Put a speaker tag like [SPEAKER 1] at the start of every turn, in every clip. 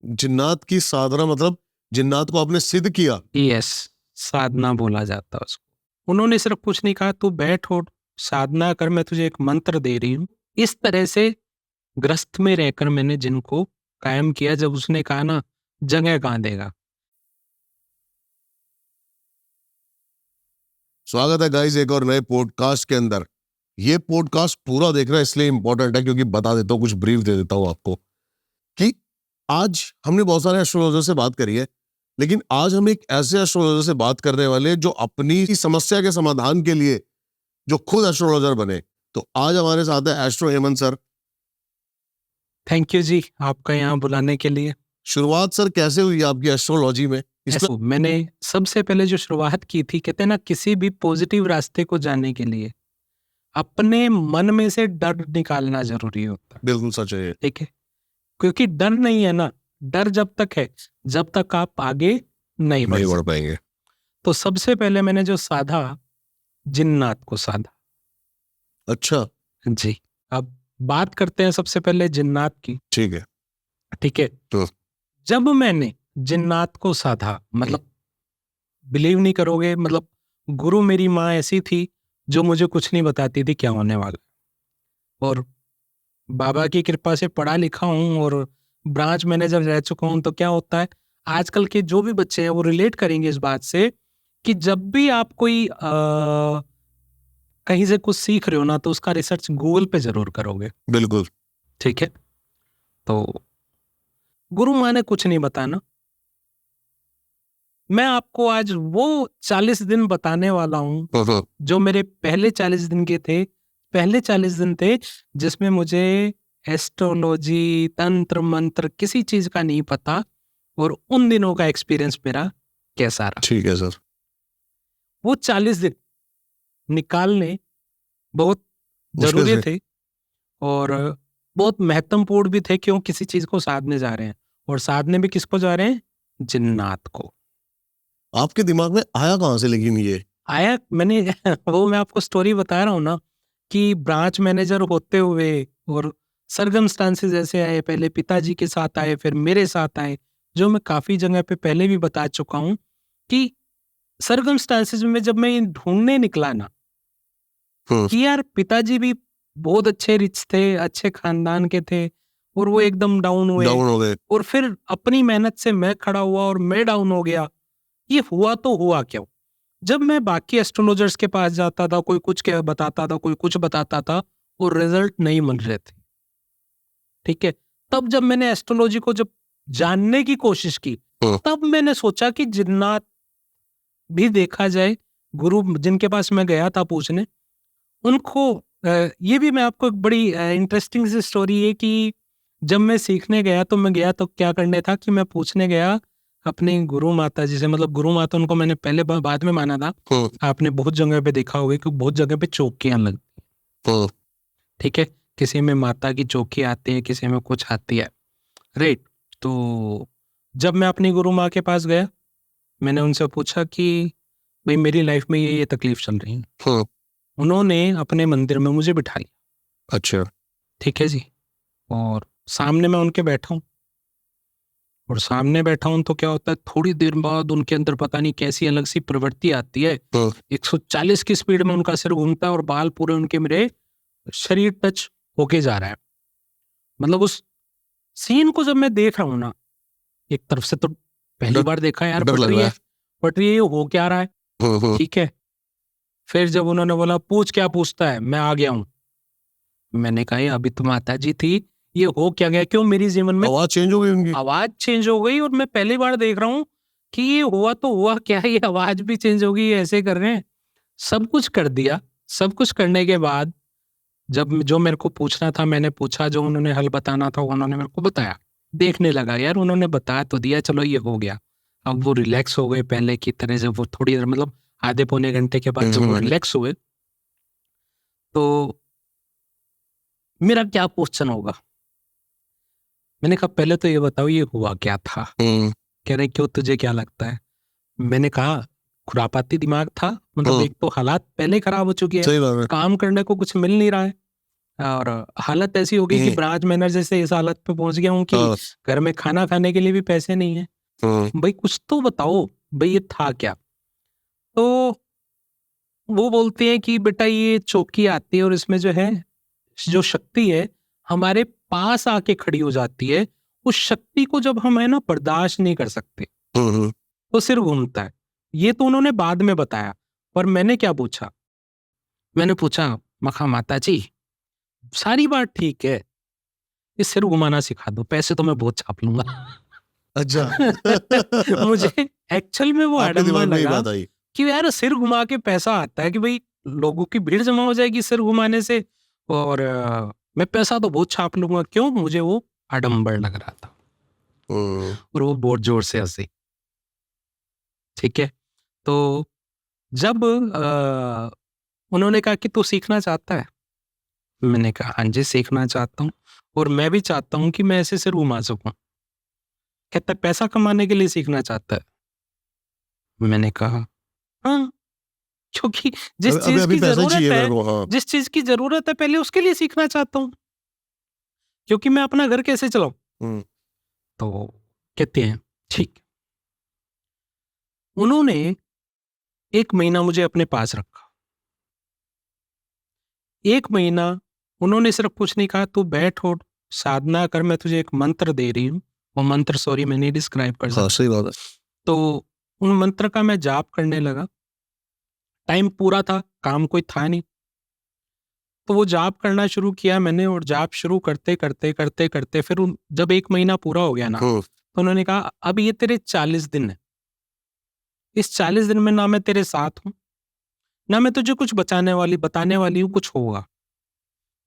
[SPEAKER 1] जिन्नात की साधना मतलब जिन्नात को आपने सिद्ध किया?
[SPEAKER 2] यस, साधना बोला जाता है उसको। उन्होंने सिर्फ कुछ नहीं कहा, तू बैठ और साधना कर, मैं तुझे एक मंत्र दे रही हूँ। इस तरह से ग्रस्त में रहकर मैंने जिनको कायम किया। जब उसने कहा ना, जगह कहाँ देगा।
[SPEAKER 1] स्वागत है गाइस एक और नए पॉडकास्ट के अंदर। ये पॉडकास्ट पूरा देखना इसलिए इंपॉर्टेंट है क्योंकि बता देता हूँ, कुछ ब्रीफ दे देता हूँ आपको कि आज हमने बहुत सारे एस्ट्रोलॉजर से बात करी है, लेकिन आज हम एक ऐसे एस्ट्रोलॉजर से बात करने वाले हैं जो अपनी समस्या के समाधान के लिए जो खुद एस्ट्रोलॉजर बने। तो आज हमारे साथ है astro Hemant sir.
[SPEAKER 2] Thank you जी, आपका यहाँ बुलाने के लिए।
[SPEAKER 1] शुरुआत सर कैसे हुई आपकी एस्ट्रोलॉजी में?
[SPEAKER 2] मैंने सबसे पहले जो शुरुआत की थी, कहते हैं ना, किसी भी पॉजिटिव रास्ते को जाने के लिए अपने मन में से डर निकालना जरूरी होता है।
[SPEAKER 1] बिल्कुल सच है।
[SPEAKER 2] ठीक है, क्योंकि डर नहीं है ना, डर जब तक है जब तक आप आगे नहीं बढ़
[SPEAKER 1] पाएंगे।
[SPEAKER 2] तो सबसे पहले मैंने जो साधा, जिन्नात को साधा।
[SPEAKER 1] अच्छा
[SPEAKER 2] जी, अब बात करते हैं सबसे पहले जिन्नात की।
[SPEAKER 1] ठीक है।
[SPEAKER 2] ठीक है,
[SPEAKER 1] तो
[SPEAKER 2] जब मैंने जिन्नात को साधा, मतलब बिलीव नहीं करोगे, मतलब गुरु मेरी माँ ऐसी थी जो मुझे कुछ नहीं बताती थी क्या होने वाला, और बाबा की कृपा से पढ़ा लिखा हूँ और ब्रांच मैनेजर रह चुका हूँ। तो क्या होता है, आजकल के जो भी बच्चे हैं वो रिलेट करेंगे इस बात से कि जब भी आप कोई कहीं से कुछ सीख रहे हो ना, तो उसका रिसर्च गूगल पे जरूर करोगे।
[SPEAKER 1] बिल्कुल
[SPEAKER 2] ठीक है, तो गुरु माँ ने कुछ नहीं बताना। मैं आपको आज वो 40 दिन बताने वाला हूँ जो मेरे पहले 40 दिन के थे। पहले 40 दिन थे जिसमें मुझे एस्ट्रोलॉजी, तंत्र मंत्र किसी चीज का नहीं पता, और उन दिनों का एक्सपीरियंस मेरा कैसा रहा।
[SPEAKER 1] ठीक है सर।
[SPEAKER 2] वो 40 दिन निकालने बहुत जरूरी थे और बहुत महत्वपूर्ण भी थे, क्यों किसी चीज को साधने जा रहे हैं, और साधने भी किसको जा रहे हैं, जिन्नात को।
[SPEAKER 1] आपके दिमाग में आया कहाँ से लेकिन ये
[SPEAKER 2] आया, मैंने वो मैं आपको स्टोरी बता रहा हूँ ना, कि ब्रांच मैनेजर होते हुए और सर्कमस्टांसेस ऐसे आए, पहले पिताजी के साथ आए, फिर मेरे साथ आए, जो मैं काफी जगह पे पहले भी बता चुका हूँ कि सर्कमस्टांसेस में जब मैं ढूंढने निकला ना कि यार पिताजी भी बहुत अच्छे रिच थे, अच्छे खानदान के थे, और वो एकदम डाउन हो गए, और फिर अपनी मेहनत से मैं खड़ा हुआ और मैं डाउन हो गया। ये हुआ तो हुआ क्यों? जब मैं बाकी एस्ट्रोलॉजर्स के पास जाता था, कोई कुछ क्या बताता था, कोई कुछ बताता था, और रिजल्ट नहीं मिल रहे थे। ठीक है, तब जब मैंने एस्ट्रोलॉजी को जब जानने की कोशिश की, तब मैंने सोचा कि जिन्नात भी देखा जाए। गुरु जिनके पास मैं गया था पूछने, उनको ये भी मैं आपको एक बड़ी इंटरेस्टिंग सी स्टोरी है कि जब मैं सीखने गया तो मैं गया तो क्या करने था कि मैं पूछने गया अपनी गुरु माता जी से। मतलब गुरु माता उनको मैंने पहले बाद में माना था। आपने बहुत जगह पे देखा होगा कि बहुत जगह पे चौकियां लगती। ठीक है, किसी में माता की चौकी आती है, किसी में कुछ आती है, राइट। तो जब मैं अपनी गुरु माँ के पास गया, मैंने उनसे पूछा कि भाई मेरी लाइफ में ये तकलीफ चल रही है। उन्होंने अपने मंदिर में मुझे बिठा लिया।
[SPEAKER 1] अच्छा
[SPEAKER 2] ठीक है जी, और सामने मैं उनके बैठा हूँ, और सामने बैठा हूं तो क्या होता है, थोड़ी देर बाद उनके अंदर पता नहीं कैसी अलग सी प्रवृत्ति आती है। 140 की स्पीड में उनका सिर घूमता है और बाल पूरे उनके मेरे शरीर टच होके जा रहा है। मतलब उस सीन को जब मैं देख रहा हूं ना, एक तरफ से तो पहली बार देखा यार, पट रही है, हो क्या रहा है। ठीक है, फिर जब उन्होंने बोला पूछ क्या पूछता है, मैं आ गया हूं। मैंने कहा अभी तो माता जी थी, ये हो क्या गया, क्यों मेरी जीवन में
[SPEAKER 1] आवाज चेंज हो गई उनकी?
[SPEAKER 2] आवाज चेंज हो गई, और मैं पहली बार देख रहा हूँ कि ये हुआ तो हुआ क्या, ये आवाज भी चेंज हो गई, ऐसे कर रहे हैं। सब कुछ कर दिया, सब कुछ करने के बाद जब जो मेरे को पूछना था मैंने पूछा, जो उन्होंने हल बताना था उन्होंने मेरे को बताया। देखने लगा यार, उन्होंने बता तो दिया, चलो ये हो गया। अब वो रिलैक्स हो गए पहले की तरह। जब वो थोड़ी देर, मतलब आधे पौने घंटे के बाद जब वो रिलैक्स हुए, तो मेरा क्या क्वेश्चन होगा, मैंने कहा पहले तो ये बताओ ये हुआ क्या था। कह रहे क्यों, तुझे क्या लगता है? मैंने कहा खुरापाती दिमाग था, मतलब एक तो हालात पहले खराब हो चुके हैं, काम करने को कुछ मिल नहीं रहा है, और हालत ऐसी हो गई कि
[SPEAKER 1] हम्म,
[SPEAKER 2] ब्रांच मैनेजर से इस हालत पे पहुंच गया हूँ कि
[SPEAKER 1] हाँ,
[SPEAKER 2] घर में खाना खाने के लिए भी पैसे नहीं है। भाई कुछ तो बताओ, भाई ये था क्या? तो वो बोलते हैं कि बेटा ये चौकी आती है और इसमें जो है, जो शक्ति है हमारे पास आके खड़ी हो जाती है। उस शक्ति को जब हम है ना बर्दाश्त नहीं कर सकते
[SPEAKER 1] हम्म,
[SPEAKER 2] तो सिर घूमता है। ये तो उन्होंने बाद में बताया, पर मैंने क्या पूछा? मैंने पूछा, मखा माता जी सारी बात ठीक है, ये सिर घुमाना सिखा दो, पैसे तो मैं बहुत छाप लूंगा।
[SPEAKER 1] अच्छा।
[SPEAKER 2] मुझे एक्चुअल में वो
[SPEAKER 1] आपके
[SPEAKER 2] आडंबर
[SPEAKER 1] दिमाग में ये
[SPEAKER 2] लगा
[SPEAKER 1] बात आई?
[SPEAKER 2] कि यार सिर घुमा के पैसा आता है, कि भाई लोगों की भीड़ जमा हो जाएगी सिर घुमाने से, और मैं पैसा तो बहुत छाप लूंगा। क्यों? मुझे वो आडंबर लग रहा था
[SPEAKER 1] हम्म,
[SPEAKER 2] और वो बहुत जोर से हंसी। ठीक है, तो जब उन्होंने कहा कि तू सीखना चाहता है, मैंने कहा हाँ जी सीखना चाहता हूँ, और मैं भी चाहता हूँ कि मैं ऐसे सिर घुमा सकूं। कहता है पैसा कमाने के लिए सीखना चाहता है? मैंने कहा हाँ, क्योंकि जिस
[SPEAKER 1] अभी
[SPEAKER 2] चीज
[SPEAKER 1] अभी
[SPEAKER 2] की
[SPEAKER 1] पैसा
[SPEAKER 2] जरूरत
[SPEAKER 1] चाहिए
[SPEAKER 2] है,
[SPEAKER 1] मेरे को, हाँ।
[SPEAKER 2] जिस चीज की जरूरत है पहले उसके लिए सीखना चाहता हूँ, क्योंकि मैं अपना घर कैसे चलाऊं।
[SPEAKER 1] हम्म,
[SPEAKER 2] तो कहते हैं ठीक। उन्होंने 1 महीना मुझे अपने पास रखा। 1 महीना उन्होंने सिर्फ कुछ नहीं कहा, तू बैठ और साधना कर, मैं तुझे एक मंत्र दे रही हूँ। वो मंत्र सॉरी मैं नहीं डिस्क्राइब कर
[SPEAKER 1] हाँ,
[SPEAKER 2] सकता।
[SPEAKER 1] सही बात है।
[SPEAKER 2] तो उन मंत्र का मैं जाप करने लगा। टाइम पूरा था, काम कोई था नहीं, तो वो जाप करना शुरू किया मैंने, और जाप शुरू करते करते करते करते फिर जब 1 महीना पूरा हो गया ना, तो उन्होंने कहा अब ये तेरे 40 दिन है। इस 40 दिन में ना मैं तेरे साथ हूं, ना मैं तुझे कुछ बताने वाली हूँ कुछ होगा,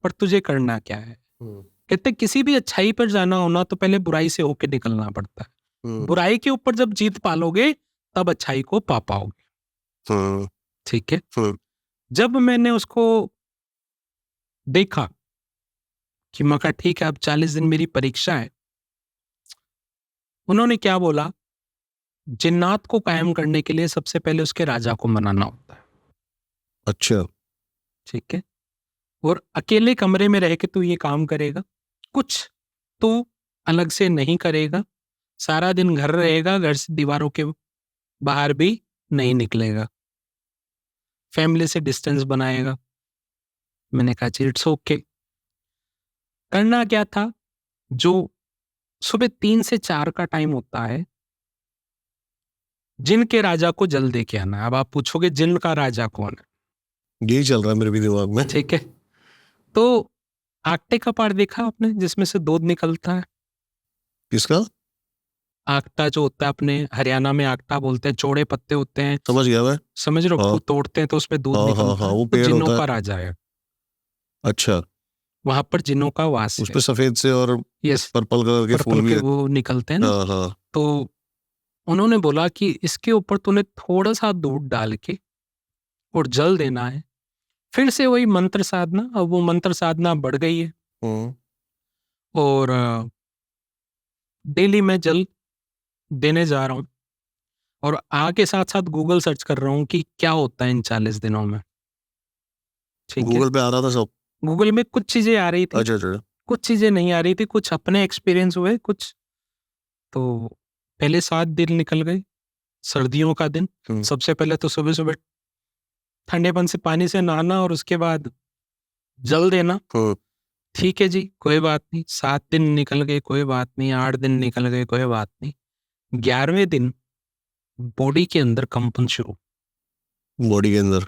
[SPEAKER 2] पर तुझे करना क्या है?
[SPEAKER 1] हम्म,
[SPEAKER 2] कहते किसी भी अच्छाई पर जाना हो ना तो पहले बुराई से होके निकलना पड़ता है। बुराई के ऊपर जब जीत पालोगे तब अच्छाई को पा पाओगे।
[SPEAKER 1] हम्म,
[SPEAKER 2] ठीक है,
[SPEAKER 1] हम्म,
[SPEAKER 2] जब मैंने उसको देखा कि मैं कहा ठीक है अब 40 दिन मेरी परीक्षा है, उन्होंने क्या बोला, जिन्नात को कायम करने के लिए सबसे पहले उसके राजा को मनाना होता है।
[SPEAKER 1] अच्छा।
[SPEAKER 2] ठीक है, और अकेले कमरे में रह के तू ये काम करेगा, कुछ तू अलग से नहीं करेगा, सारा दिन घर रहेगा, घर से दीवारों के बाहर भी नहीं निकलेगा, फैमिली से डिस्टेंस बनाएगा। मैंने कहा जी इट्स ओके। करना क्या था, जो सुबह 3 से 4 का टाइम होता है, जिन के राजा को जल दे के आना है। अब आप पूछोगे जिन का राजा कौन है?
[SPEAKER 1] यही चल रहा है मेरे भी दिमाग में।
[SPEAKER 2] ठीक है, तो आगटे का पार देखा आपने जिसमें से दूध निकलता है?
[SPEAKER 1] किसका?
[SPEAKER 2] आगटा जो होता है, अपने हरियाणा में आगटा बोलते हैं, चौड़े पत्ते होते हैं,
[SPEAKER 1] समझ गया मैं।
[SPEAKER 2] समझ रहे हो?
[SPEAKER 1] हाँ,
[SPEAKER 2] तोड़ते हैं तो उसमें दूध
[SPEAKER 1] हाँ, हाँ,
[SPEAKER 2] निकलता
[SPEAKER 1] हाँ,
[SPEAKER 2] है,
[SPEAKER 1] वो
[SPEAKER 2] तो
[SPEAKER 1] पेड़
[SPEAKER 2] जिन्नों
[SPEAKER 1] होता
[SPEAKER 2] का
[SPEAKER 1] है।
[SPEAKER 2] राजा है,
[SPEAKER 1] अच्छा।
[SPEAKER 2] वहां पर जिन्नों का वास
[SPEAKER 1] उस
[SPEAKER 2] है।
[SPEAKER 1] पे सफेद से और
[SPEAKER 2] यस,
[SPEAKER 1] पर्पल कलर के फूल
[SPEAKER 2] पर्पल
[SPEAKER 1] भी
[SPEAKER 2] के
[SPEAKER 1] है।
[SPEAKER 2] वो निकलते हैं ना।
[SPEAKER 1] हाँ, हाँ।
[SPEAKER 2] तो उन्होंने बोला कि इसके ऊपर तूने थोड़ा सा दूध डाल के और जल देना है। फिर से वही मंत्र साधना, अब वो मंत्र साधना बढ़ गई है,
[SPEAKER 1] हम्म,
[SPEAKER 2] और डेली मैं जल देने जा रहा हूँ, और आगे साथ साथ गूगल सर्च कर रहा हूँ कि क्या होता है इन 40 दिनों में। ठीक है,
[SPEAKER 1] गूगल पे आ रहा था सब?
[SPEAKER 2] गूगल में कुछ चीजें आ रही थी,
[SPEAKER 1] अच्छा, अच्छा।
[SPEAKER 2] कुछ चीजें नहीं आ रही थी, कुछ अपने एक्सपीरियंस हुए कुछ। तो पहले 7 दिन निकल गए, सर्दियों का दिन।
[SPEAKER 1] हम्म,
[SPEAKER 2] सबसे पहले तो सुबह सुबह ठंडेपन से पानी से नहाना और उसके बाद जल देना।
[SPEAKER 1] हम्म,
[SPEAKER 2] ठीक है जी, कोई बात नहीं। 7 दिन निकल गए, कोई बात नहीं। 8 दिन निकल गए, कोई बात नहीं। 11वें दिन बॉडी के अंदर कंपन शुरू,
[SPEAKER 1] बॉडी के अंदर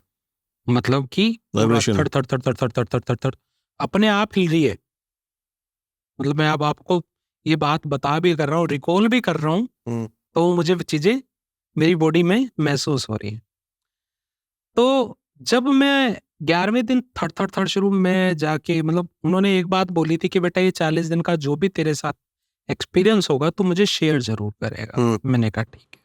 [SPEAKER 2] मतलब कि पूरा
[SPEAKER 1] वाइब्रेशन।
[SPEAKER 2] थर थर थर थर थर थर थर थर थर अपने आप हिल रही है। मतलब मैं अब आपको ये बात बता भी कर रहा हूँ, रिकॉल भी कर रहा हूँ,
[SPEAKER 1] हम्म,
[SPEAKER 2] तो मुझे चीजें मेरी बॉडी में महसूस हो रही है। तो जब मैं 11वें दिन थर थर थर शुरू में जाके, मतलब उन्होंने एक बात बोली थी कि बेटा ये 40 दिन का जो भी तेरे साथ एक्सपीरियंस होगा तो मुझे शेयर जरूर करेगा। मैंने कहा ठीक है,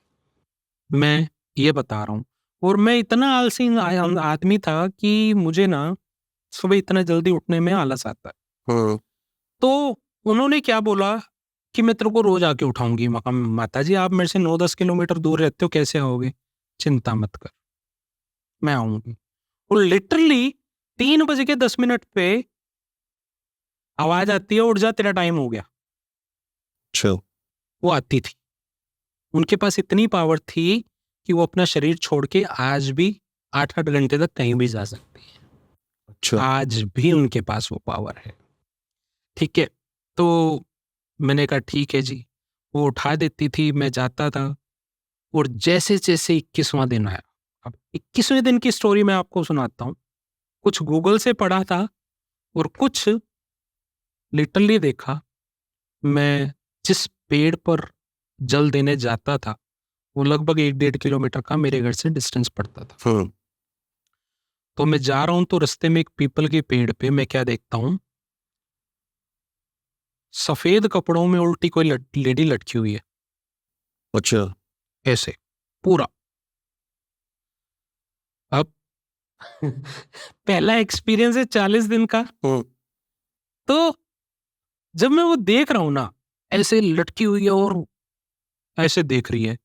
[SPEAKER 2] मैं ये बता रहा हूँ। और मैं इतना आलसी आदमी था कि मुझे ना सुबह इतना जल्दी उठने में आलस आता है।
[SPEAKER 1] हम्म,
[SPEAKER 2] तो उन्होंने क्या बोला कि मैं तेरे को रोज आके उठाऊंगी। माता जी आप मेरे से 9-10 किलोमीटर दूर रहते हो, कैसे आओगे? चिंता मत कर, मैं आऊंगी। और लिटरली 3 बज के 10 मिनट पे आवाज आती है उठ जा तेरा टाइम हो गया,
[SPEAKER 1] अच्छा।
[SPEAKER 2] वो आती थी। उनके पास इतनी पावर थी कि वो अपना शरीर छोड़ के आज भी 8-8 घंटे तक कहीं भी जा सकती है।
[SPEAKER 1] अच्छा।
[SPEAKER 2] आज भी उनके पास वो पावर है। ठीक है, तो मैंने कहा ठीक है जी। वो उठा देती थी, मैं जाता था और जैसे-जैसे 21वां दिन आया, अब 21वें दिन की स्टोरी मैं आपको सुनाता हूँ। कुछ गूगल से पढ़ा था और कुछ लिटरली देखा। मैं जिस पेड़ पर जल देने जाता था, वो लगभग 1 डेढ़ किलोमीटर का मेरे घर से डिस्टेंस पड़ता था।
[SPEAKER 1] हाँ।
[SPEAKER 2] तो मैं जा रहा हूँ तो रास्ते में एक पीपल के पेड़ पे मैं क्या देखता हूँ, सफेद कपड़ों में उल्टी कोई लेडी लटकी हुई है,
[SPEAKER 1] अच्छा।
[SPEAKER 2] ऐसे पूरा। अब पहला एक्सपीरियंस है 40 दिन का।
[SPEAKER 1] हाँ।
[SPEAKER 2] तो जब मैं वो देख रहा हूँ ना, ऐसे लटकी हुई है और ऐसे देख रही है,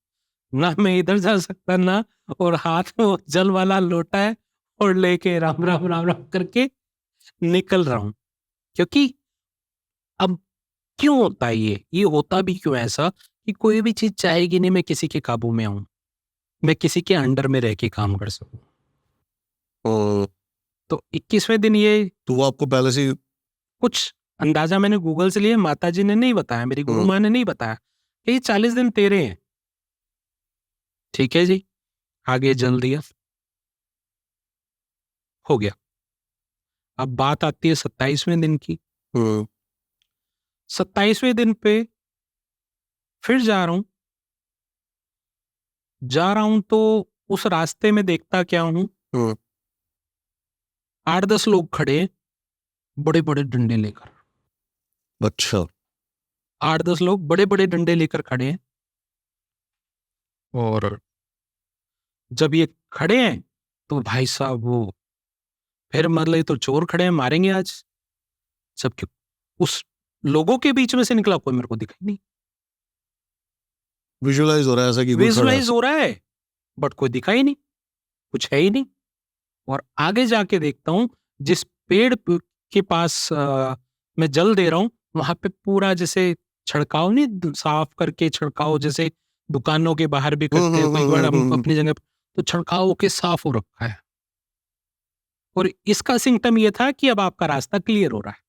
[SPEAKER 2] ना मैं इधर जा सकता ना, और हाथ में वो जल वाला लोटा है और लेके राम राम राम राम करके निकल रहा हूं। क्योंकि अब क्यों होता है ये होता भी क्यों ऐसा कि कोई भी चीज चाहेगी नहीं मैं किसी के काबू में आऊं, मैं किसी के अंडर में रह के काम कर सकूं।
[SPEAKER 1] हाँ।
[SPEAKER 2] तो 21वें दिन ये
[SPEAKER 1] तो वो आपको पहले से ही-
[SPEAKER 2] कुछ अंदाजा मैंने गूगल से लिया, माता जी ने नहीं बताया, मेरी गुरु माँ ने नहीं बताया कि ये 40 दिन तेरे हैं। ठीक है जी, आगे जल दिया, हो गया। अब बात आती है 27वें दिन की।
[SPEAKER 1] हाँ।
[SPEAKER 2] 27वें दिन पे फिर जा रहा हूं तो उस रास्ते में देखता क्या हूं,
[SPEAKER 1] हाँ।
[SPEAKER 2] 8-10 लोग खड़े हैं, बड़े बड़े डंडे लेकर।
[SPEAKER 1] अच्छा।
[SPEAKER 2] 8-10 लोग बड़े बड़े डंडे लेकर खड़े हैं। और जब ये खड़े हैं तो भाई साहब वो फिर मतलब ये तो चोर खड़े हैं, मारेंगे आज। जबकि उस लोगों के बीच में से निकला कोई मेरे को दिखाई नहीं।
[SPEAKER 1] विजुअलाइज हो रहा है ऐसा कि कोई खड़ा है।
[SPEAKER 2] विजुअलाइज हो रहा है बट कोई दिखाई नहीं, कुछ है ही नहीं। और आगे जाके देखता हूँ जिस के पास मैं जल दे रहा हूँ, वहां पे पूरा जैसे छिड़काव नहीं, साफ करके छिड़काव जैसे दुकानों के बाहर भी करते हैं, कोई बार हम अपनी जगह तो छिड़काव होके साफ हो रखा है। और इसका सिम्टम ये था कि अब आपका रास्ता क्लियर हो रहा है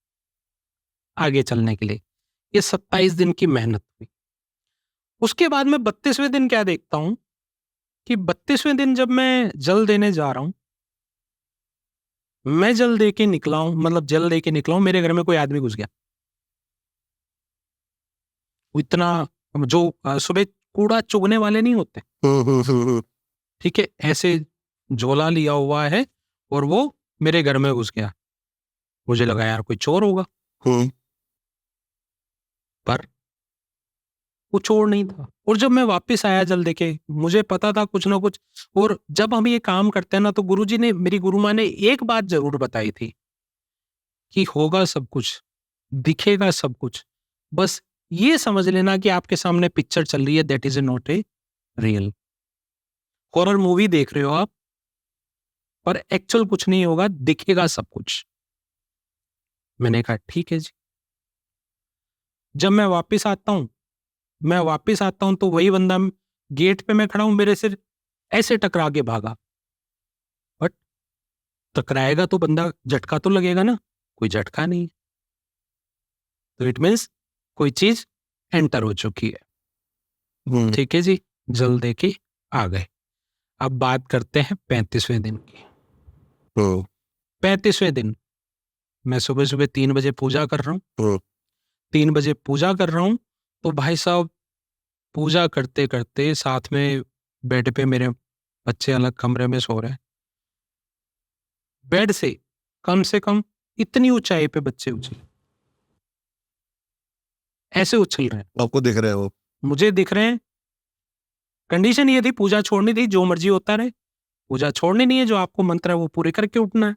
[SPEAKER 2] आगे चलने के लिए। ये 27 दिन की मेहनत हुई। उसके बाद में 32वें दिन क्या देखता हूं कि 32वें दिन जब मैं जल देने जा रहा हूं, मैं जल दे के निकला हूं, मतलब जल दे के निकला हूं, मेरे घर में कोई आदमी घुस गया। वो इतना जो सुबह कूड़ा चुगने वाले नहीं होते, ठीक है, ऐसे झोला लिया हुआ है और वो मेरे घर में घुस गया। मुझे लगा यार कोई चोर होगा, पर वो चोर नहीं था। और जब मैं वापस आया जल देके, मुझे पता था कुछ ना कुछ। और जब हम ये काम करते हैं ना, तो गुरुजी ने, मेरी गुरु माँ ने एक बात जरूर बताई थी कि होगा सब कुछ, दिखेगा सब कुछ, बस ये समझ लेना कि आपके सामने पिक्चर चल रही है, that is not a real. Horror movie देख रहे हो आप, पर एक्चुअल कुछ नहीं होगा, दिखेगा सब कुछ। मैंने कहा ठीक है जी। जब मैं वापस आता हूं तो वही बंदा गेट पे मैं खड़ा हूं, मेरे से ऐसे टकरा के भागा। बट टकराएगा तो बंदा, झटका तो लगेगा ना, कोई झटका नहीं। तो इट मीन्स कोई चीज एंटर हो चुकी है। ठीक है जी, जल दे के आ गए। अब बात करते हैं 35वें दिन की। 35वें दिन मैं सुबह सुबह 3 बजे पूजा कर रहा हूँ। 3 बजे पूजा कर रहा हूँ तो भाई साहब पूजा करते करते साथ में बेड पे मेरे बच्चे अलग कमरे में सो रहे हैं। बेड से कम इतनी ऊंचाई पे बच्चे उछल, ऐसे उछल रहे हैं,
[SPEAKER 1] आपको दिख रहे हैं वो?
[SPEAKER 2] मुझे दिख रहे हैं। कंडीशन ये थी, पूजा छोड़नी थी, जो मर्जी होता रहे, पूजा छोड़नी नहीं है, जो आपको मंत्र है वो पूरे करके उठना है।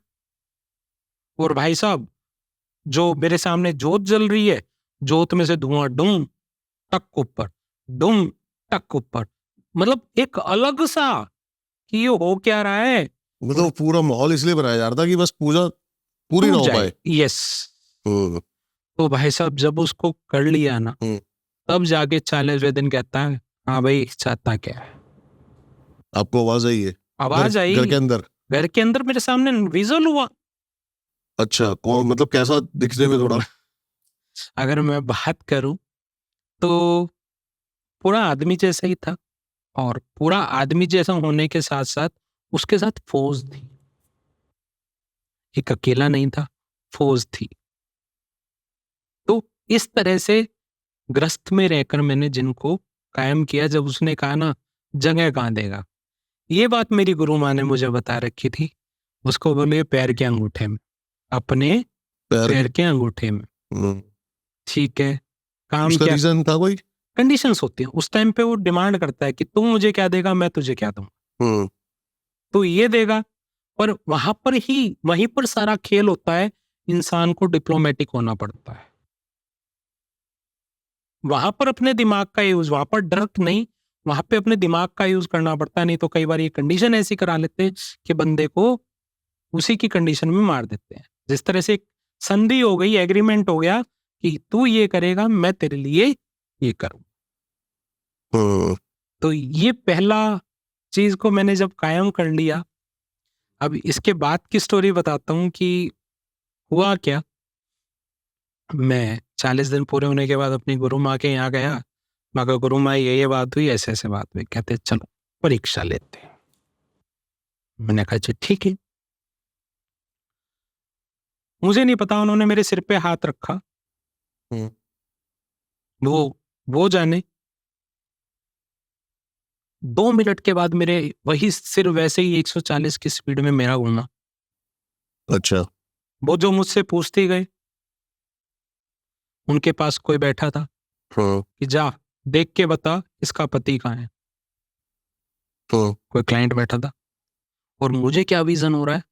[SPEAKER 2] और भाई साहब जो मेरे सामने जोत जल रही है, जोत में से धुआं डुम टक ऊपर, डुम टक ऊपर, मतलब एक अलग सा कि ये हो क्या रहा है।
[SPEAKER 1] मतलब पूरा माहौल इसलिए बनाया जा रहा था कि बस पूजा पूरी ना हो पाए।
[SPEAKER 2] यस। तो भाई साहब जब उसको कर लिया ना, तब जाके 40वें दिन कहता है, हाँ भाई चाहता क्या है।
[SPEAKER 1] आपको आवाज आई है
[SPEAKER 2] आवाज आई
[SPEAKER 1] घर के अंदर?
[SPEAKER 2] घर के अंदर मेरे सामने विजुअल हुआ।
[SPEAKER 1] अच्छा, कौन, मतलब कैसा दिखने में थोड़ा?
[SPEAKER 2] अगर मैं बात करूं तो पूरा आदमी जैसा ही था, और पूरा आदमी जैसा होने के साथ साथ उसके साथ फौज थी। एक अकेला नहीं था, फौज थी। तो इस तरह से ग्रस्त में रहकर मैंने जिनको कायम किया, जब उसने कहा ना जगह कहाँ देगा, ये बात मेरी गुरु माँ ने मुझे बता रखी थी। उसको बोले पैर के अंगूठे में, अपने पैर के अंगूठे में। ठीक है, काम
[SPEAKER 1] उसका
[SPEAKER 2] क्या,
[SPEAKER 1] रीजन था कोई?
[SPEAKER 2] कंडीशंस होती हैं उस टाइम पे। वो डिमांड करता है कि तू मुझे क्या देगा, मैं तुझे क्या दूंगा। तो ये देगा, पर वहीं पर सारा खेल होता है। इंसान को डिप्लोमेटिक होना पड़ता है, वहां पर अपने दिमाग का यूज, वहां पर डर नहीं, वहां पे अपने दिमाग का यूज करना पड़ता है। नहीं तो कई बार ये कंडीशन ऐसी करा लेते हैं कि बंदे को उसी की कंडीशन में मार देते हैं। जिस तरह से एक संधि हो गई, एग्रीमेंट हो गया कि तू ये करेगा, मैं तेरे लिए ये करूं। तो ये पहला चीज को मैंने जब कायम कर लिया। अब इसके बाद की स्टोरी बताता हूं कि हुआ क्या। मैं 40 दिन पूरे होने के बाद अपनी गुरु माँ के यहाँ गया। मैं कहा गुरु माँ ये बात हुई, ऐसे ऐसे बात हुई। कहते चलो परीक्षा लेते हैं। मैंने कहा अच्छा ठीक है। मुझे नहीं पता, उन्होंने मेरे सिर पे हाथ रखा। वो जाने 2 मिनट के बाद मेरे वही सिर वैसे ही 140 की स्पीड में मेरा घूमा।
[SPEAKER 1] अच्छा।
[SPEAKER 2] वो जो मुझसे पूछते गए, उनके पास कोई बैठा था कि जा देख के बता इसका पति कहाँ है। कोई क्लाइंट बैठा था, और मुझे क्या विजन हो रहा है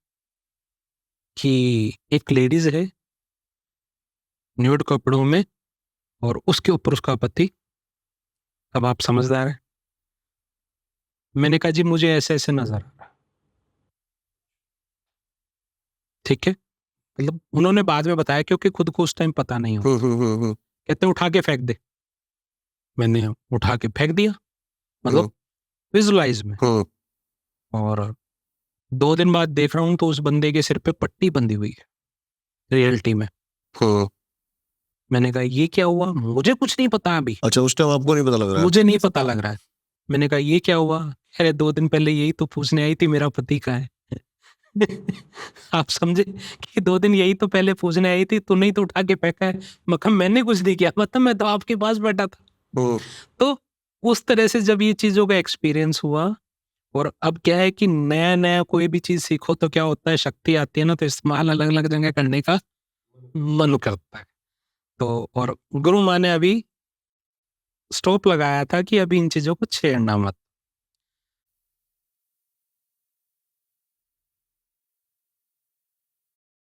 [SPEAKER 2] कि एक लेडीज है न्यूड कपड़ों में, और उसके ऊपर उसका पति। अब आप समझदार हैं। मैंने कहा जी मुझे ऐसे ऐसे नजर आ रहा है। ठीक है, मतलब उन्होंने बाद में बताया, क्योंकि खुद को उस टाइम पता नहीं हो। कहते उठा के फेंक दे। मैंने उठा के फेंक दिया, मतलब विजुलाइज में। और 2 दिन बाद देख रहा हूं तो उस बंदे के सिर पे पट्टी बंधी हुई है रियलिटी में। मैंने कहा ये क्या हुआ, मुझे कुछ नहीं पता अभी।
[SPEAKER 1] अच्छा, उस टाइम आपको नहीं पता लग रहा है?
[SPEAKER 2] मुझे नहीं पता लग रहा है। मैंने कहा ये क्या हुआ। अरे 2 दिन पहले यही तो पूछने आई थी मेरा पति कहाँ है। आप समझे कि 2 दिन यही तो पहले पूछने आई थी, तूने ही तो उठा के फेंका है। मतलब मैंने कुछ नहीं किया, मतलब मैं तो आपके पास बैठा था। तो उस तरह से जब ये चीजों का एक्सपीरियंस हुआ, और अब क्या है कि नया नया कोई भी चीज सीखो तो क्या होता है, शक्ति आती है ना, तो इस्तेमाल अलग अलग जगह करने का मन करता है। तो और गुरु माँ ने अभी स्टॉप लगाया था कि अभी इन चीजों को छेड़ना मत।